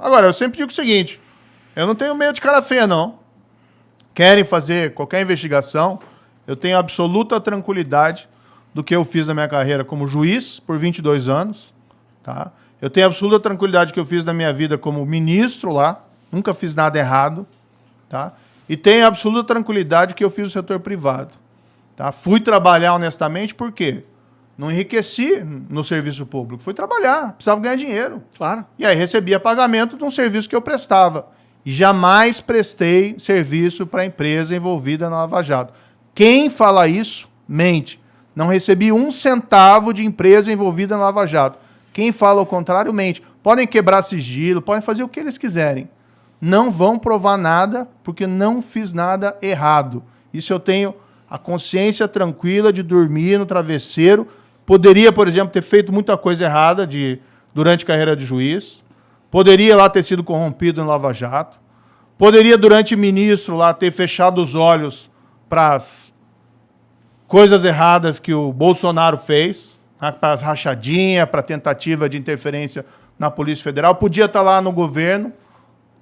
Agora, eu sempre digo o seguinte, eu não tenho medo de cara feia, não. Querem fazer qualquer investigação, eu tenho absoluta tranquilidade do que eu fiz na minha carreira como juiz por 22 anos, tá? Eu tenho absoluta tranquilidade do que eu fiz na minha vida como ministro lá, nunca fiz nada errado, tá? E tenho absoluta tranquilidade do que eu fiz no setor privado, tá? Fui trabalhar honestamente, por quê? Não enriqueci no serviço público, fui trabalhar, precisava ganhar dinheiro. Claro. E aí recebia pagamento de um serviço que eu prestava. E jamais prestei serviço para a empresa envolvida na Lava Jato. Quem fala isso, mente. Não recebi um centavo de empresa envolvida na Lava Jato. Quem fala o contrário, mente. Podem quebrar sigilo, podem fazer o que eles quiserem. Não vão provar nada, porque não fiz nada errado. Isso eu tenho a consciência tranquila de dormir no travesseiro. Poderia, por exemplo, ter feito muita coisa errada durante a carreira de juiz. Poderia lá ter sido corrompido no Lava Jato. Poderia, durante ministro, lá ter fechado os olhos para as coisas erradas que o Bolsonaro fez, né, para as rachadinhas, para a tentativa de interferência na Polícia Federal. Podia estar lá no governo,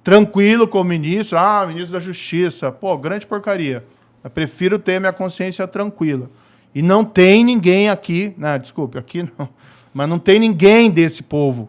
tranquilo com o ministro. Ministro da Justiça. Pô, grande porcaria. Eu prefiro ter minha consciência tranquila. E não tem ninguém aqui, né, desculpe, aqui não, mas não tem ninguém desse povo,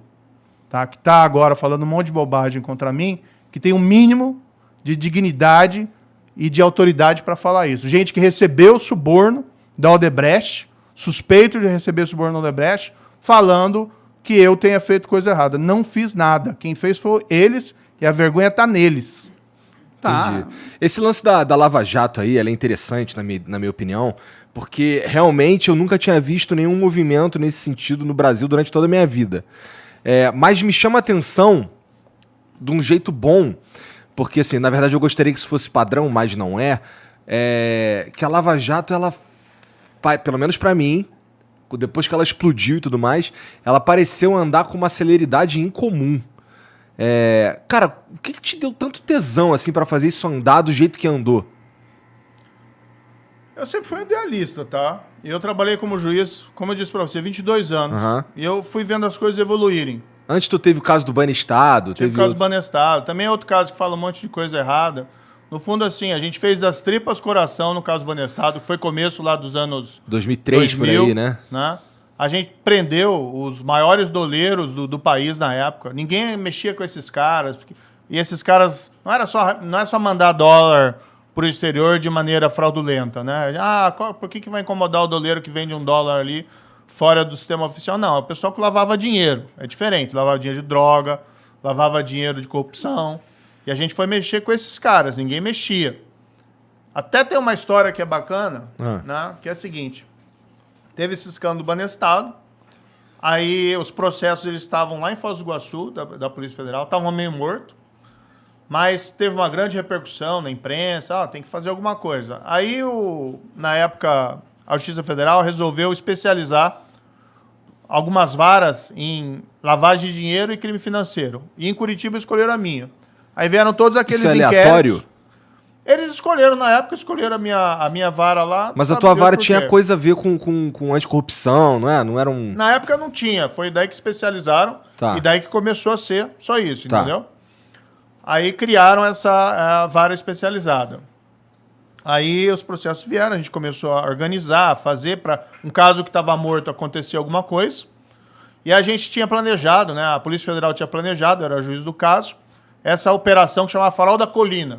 tá, que está agora falando um monte de bobagem contra mim, que tem um mínimo de dignidade e de autoridade para falar isso. Gente que recebeu suborno da Odebrecht, suspeito de receber suborno da Odebrecht, falando que eu tenha feito coisa errada. Não fiz nada. Quem fez foi eles e a vergonha está neles. Tá. Entendi. Esse lance da Lava Jato aí, ela é interessante, na minha opinião, porque realmente eu nunca tinha visto nenhum movimento nesse sentido no Brasil durante toda a minha vida. Mas me chama a atenção de um jeito bom, porque assim, na verdade eu gostaria que isso fosse padrão, mas não é, que a Lava Jato, ela, pelo menos pra mim, depois que ela explodiu e tudo mais, ela pareceu andar com uma celeridade incomum. Cara, o que te deu tanto tesão assim pra fazer isso andar do jeito que andou? Eu sempre fui idealista, tá? E eu trabalhei como juiz, como eu disse pra você, 22 anos. Uhum. E eu fui vendo as coisas evoluírem. Antes tu teve o caso do Banestado. Teve o caso do Banestado. Também é outro caso que fala um monte de coisa errada. No fundo, assim, a gente fez das tripas coração no caso do Banestado, que foi começo lá dos anos 2003, 2000, por aí, né? A gente prendeu os maiores doleiros do país na época. Ninguém mexia com esses caras. E esses caras... Não é só mandar dólar para o exterior de maneira fraudulenta, né? Por que vai incomodar o doleiro que vende $1 ali fora do sistema oficial? Não, é o pessoal que lavava dinheiro. É diferente. Lavava dinheiro de droga, lavava dinheiro de corrupção. E a gente foi mexer com esses caras. Ninguém mexia. Até tem uma história que é bacana, né? Que é a seguinte. Teve esse escândalo do Banestado. Aí os processos eles estavam lá em Foz do Iguaçu, da Polícia Federal. Estavam meio mortos. Mas teve uma grande repercussão na imprensa, tem que fazer alguma coisa. Aí, na época, a Justiça Federal resolveu especializar algumas varas em lavagem de dinheiro e crime financeiro. E em Curitiba escolheram a minha. Aí vieram todos aqueles inquéritos. Isso é aleatório? Eles escolheram, na época, a minha vara lá. Mas a tua vara tinha coisa a ver com anticorrupção, não é? Não era um... Na época não tinha, foi daí que especializaram. Tá. E daí que começou a ser só isso, entendeu? Aí criaram essa vara especializada. Aí os processos vieram, a gente começou a organizar, a fazer para um caso que estava morto acontecer alguma coisa. E a gente tinha planejado, né? A Polícia Federal tinha planejado, era juiz do caso, essa operação que chamava Farol da Colina,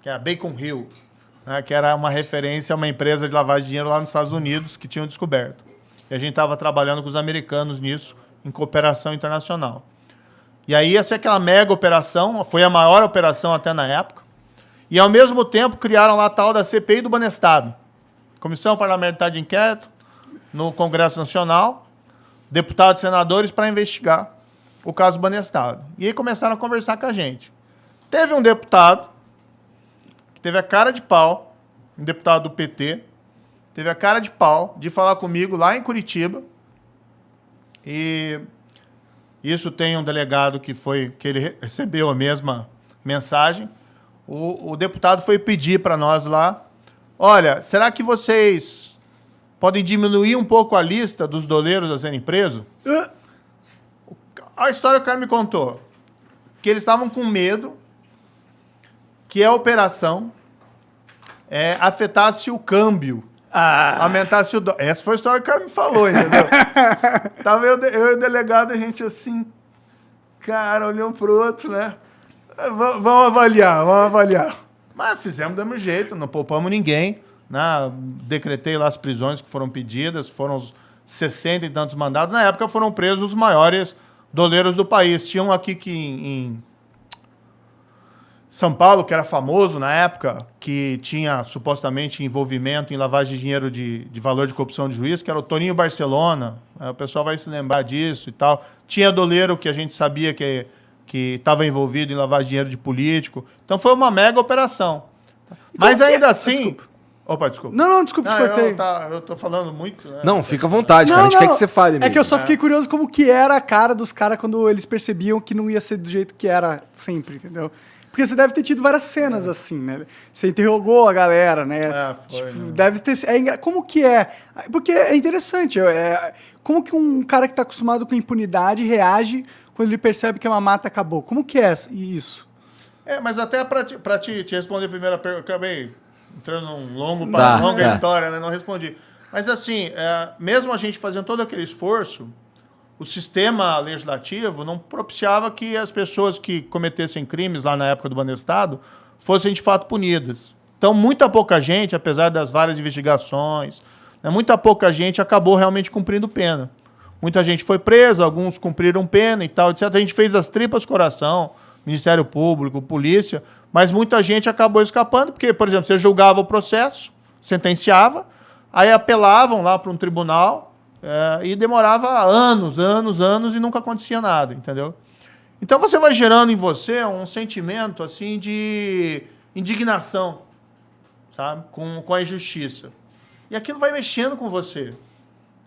que é a Bacon Hill, né? Que era uma referência a uma empresa de lavagem de dinheiro lá nos Estados Unidos que tinham descoberto. E a gente estava trabalhando com os americanos nisso, em cooperação internacional. E aí ia ser aquela mega operação, foi a maior operação até na época. E ao mesmo tempo criaram lá a tal da CPI do Banestado. Comissão Parlamentar de Inquérito, no Congresso Nacional, deputados e senadores para investigar o caso Banestado. E aí começaram a conversar com a gente. Teve um deputado que teve a cara de pau, um deputado do PT, teve a cara de pau de falar comigo lá em Curitiba. E isso tem um delegado que ele recebeu a mesma mensagem. O deputado foi pedir para nós lá, olha, será que vocês podem diminuir um pouco a lista dos doleiros a serem presos? A história que o cara me contou. que eles estavam com medo que a operação afetasse o câmbio. Aumentasse o dólar. Essa foi a história que o cara me falou, entendeu? Tava eu e o delegado, a gente assim, cara, olhou pro outro, né? Vamos avaliar. Mas fizemos do mesmo jeito, não poupamos ninguém, né? Decretei lá as prisões que foram pedidas, foram os 60 e tantos mandados. Na época foram presos os maiores doleiros do país. Tinha um aqui que em São Paulo, que era famoso na época, que tinha supostamente envolvimento em lavagem de dinheiro de valor de corrupção de juiz, que era o Toninho Barcelona. O pessoal vai se lembrar disso e tal. Tinha doleiro que a gente sabia que estava envolvido em lavagem de dinheiro de político. Então foi uma mega operação. Mas ainda assim... Desculpa. Opa, desculpa. Não, desculpa, te cortei. Eu tô falando muito, né? Não, fica à vontade, cara. A gente quer que você fale mesmo. É que eu só fiquei curioso como que era a cara dos caras quando eles percebiam que não ia ser do jeito que era sempre, entendeu? Porque você deve ter tido várias cenas assim, né? Você interrogou a galera, né? Foi, né? Deve ter... Como que é? Porque é interessante. Como que um cara que tá acostumado com impunidade reage quando ele percebe que uma mata acabou? Como que é isso? Mas até para te responder a primeira pergunta, eu acabei entrando num longa história, né? Não respondi. Mas assim, mesmo a gente fazendo todo aquele esforço, o sistema legislativo não propiciava que as pessoas que cometessem crimes lá na época do Banestado fossem de fato punidas. Então, muita pouca gente, apesar das várias investigações, né, muita pouca gente acabou realmente cumprindo pena. Muita gente foi presa, alguns cumpriram pena e tal, etc. A gente fez as tripas coração, Ministério Público, polícia, mas muita gente acabou escapando, porque, por exemplo, você julgava o processo, sentenciava, aí apelavam lá para um tribunal, e demorava anos e nunca acontecia nada, entendeu? Então você vai gerando em você um sentimento assim de indignação, sabe? Com a injustiça. E aquilo vai mexendo com você.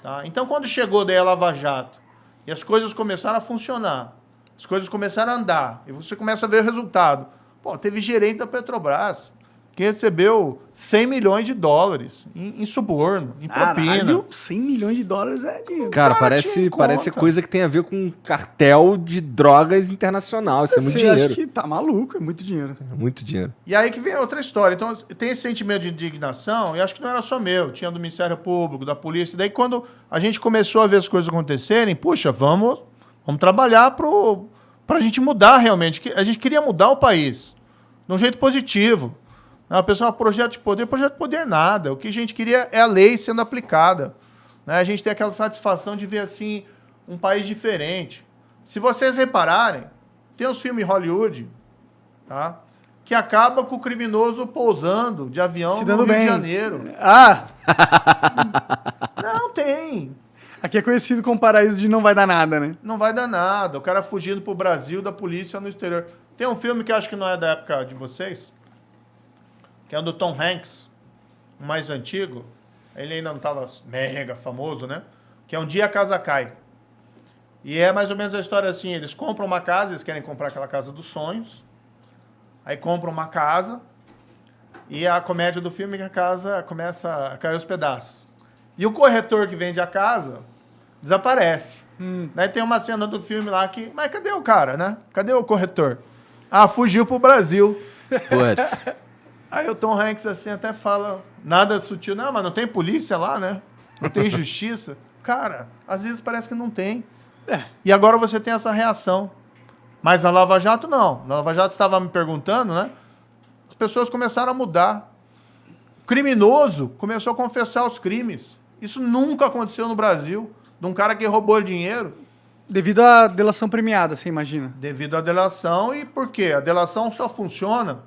Tá? Então quando chegou daí a Lava Jato e as coisas começaram a funcionar, as coisas começaram a andar, e você começa a ver o resultado. Pô, teve gerente da Petrobras que recebeu 100 milhões de dólares em suborno, em propina. Caralho, 100 milhões de dólares é dinheiro. Cara, parece coisa que tem a ver com um cartel de drogas internacional. Isso é muito dinheiro. Acho que tá maluco, é muito dinheiro. É muito dinheiro. E aí que vem outra história. Então, tem esse sentimento de indignação, e acho que não era só meu, tinha do Ministério Público, da polícia. E daí, quando a gente começou a ver as coisas acontecerem, puxa, vamos trabalhar pra gente mudar realmente. A gente queria mudar o país de um jeito positivo. O pessoal, projeto de poder nada. O que a gente queria é a lei sendo aplicada. Né? A gente tem aquela satisfação de ver assim um país diferente. Se vocês repararem, tem uns filmes em Hollywood, tá? Que acaba com o criminoso pousando de avião no Rio de Janeiro. Não tem. Aqui é conhecido como paraíso de não vai dar nada, né? Não vai dar nada. O cara fugindo pro Brasil da polícia no exterior. Tem um filme que eu acho que não é da época de vocês, que é o do Tom Hanks, o mais antigo. Ele ainda não estava mega famoso, né? Que é Um Dia a Casa Cai. E é mais ou menos a história assim, eles compram uma casa, eles querem comprar aquela casa dos sonhos, aí compram uma casa, e a comédia do filme é que a casa começa a cair aos pedaços. E o corretor que vende a casa desaparece. Daí tem uma cena do filme lá que... Mas cadê o cara, né? Cadê o corretor? Fugiu pro Brasil. Putz. Aí o Tom Hanks assim até fala, nada sutil, não, mas não tem polícia lá, né? Não tem justiça. Cara, às vezes parece que não tem. E agora você tem essa reação. Mas na Lava Jato, não. Na Lava Jato estava me perguntando, né? As pessoas começaram a mudar. O criminoso começou a confessar os crimes. Isso nunca aconteceu no Brasil. De um cara que roubou dinheiro. Devido à delação premiada, você imagina? Devido à delação. E por quê? A delação só funciona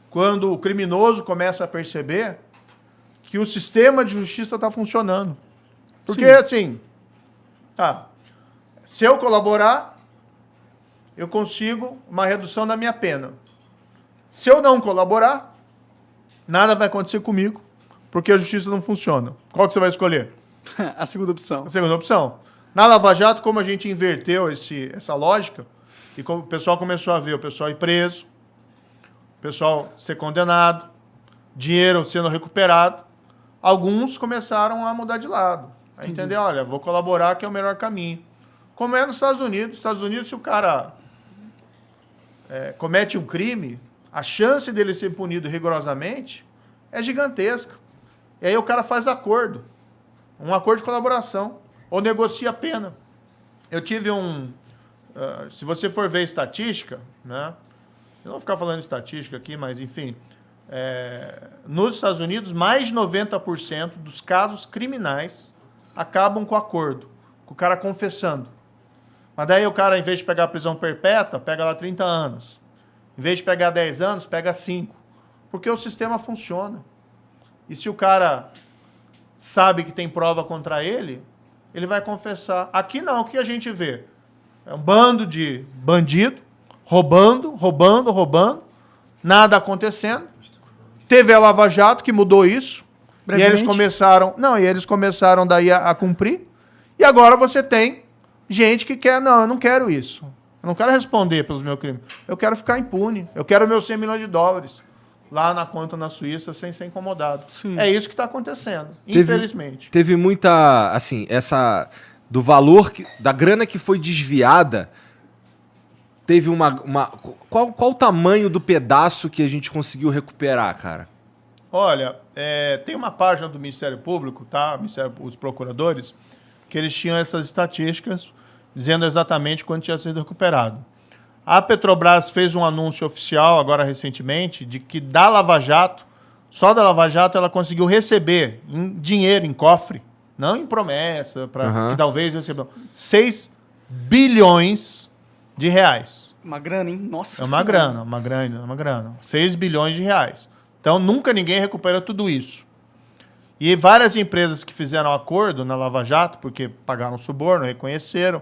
quando o criminoso começa a perceber que o sistema de justiça está funcionando. Porque, assim, se eu colaborar, eu consigo uma redução da minha pena. Se eu não colaborar, nada vai acontecer comigo, porque a justiça não funciona. Qual que você vai escolher? A segunda opção. A segunda opção. Na Lava Jato, como a gente inverteu essa lógica, e como o pessoal começou a ver o pessoal ir preso, o pessoal ser condenado, dinheiro sendo recuperado, alguns começaram a mudar de lado. A entender, olha, vou colaborar que é o melhor caminho. Como é nos Estados Unidos. Nos Estados Unidos, se o cara comete um crime, a chance dele ser punido rigorosamente é gigantesca. E aí o cara faz acordo. Um acordo de colaboração. Ou negocia a pena. Eu tive se você for ver estatística, né? Eu não vou ficar falando de estatística aqui, mas enfim. Nos Estados Unidos, mais de 90% dos casos criminais acabam com acordo. Com o cara confessando. Mas daí o cara, em vez de pegar prisão perpétua, pega lá 30 anos. Em vez de pegar 10 anos, pega 5. Porque o sistema funciona. E se o cara sabe que tem prova contra ele, ele vai confessar. Aqui não, o que a gente vê? É um bando de bandido, roubando, nada acontecendo. Teve a Lava Jato, que mudou isso. E eles começaram daí a cumprir. E agora você tem gente que quer, não, eu não quero isso. Eu não quero responder pelos meus crimes. Eu quero ficar impune. Eu quero meus 100 milhões de dólares lá na conta na Suíça sem ser incomodado. Sim. É isso que está acontecendo, infelizmente. Teve muita, assim, do valor, da grana que foi desviada, teve qual o tamanho do pedaço que a gente conseguiu recuperar, cara? Olha, tem uma página do Ministério Público, tá? Os procuradores, que eles tinham essas estatísticas dizendo exatamente quanto tinha sido recuperado. A Petrobras fez um anúncio oficial, agora recentemente, de que da Lava Jato, só da Lava Jato, ela conseguiu receber em dinheiro, em cofre, não em promessa, que talvez recebam, 6 bilhões de reais. Uma grana, hein? Nossa É uma grana. 6 bilhões de reais. Então, nunca ninguém recupera tudo isso. E várias empresas que fizeram acordo na Lava Jato, porque pagaram suborno, reconheceram,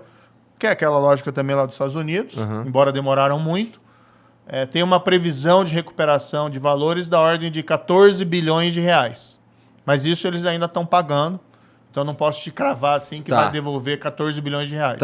que é aquela lógica também lá dos Estados Unidos, embora demoraram muito, tem uma previsão de recuperação de valores da ordem de 14 bilhões de reais. Mas isso eles ainda estão pagando, então não posso te cravar assim que vai devolver 14 bilhões de reais.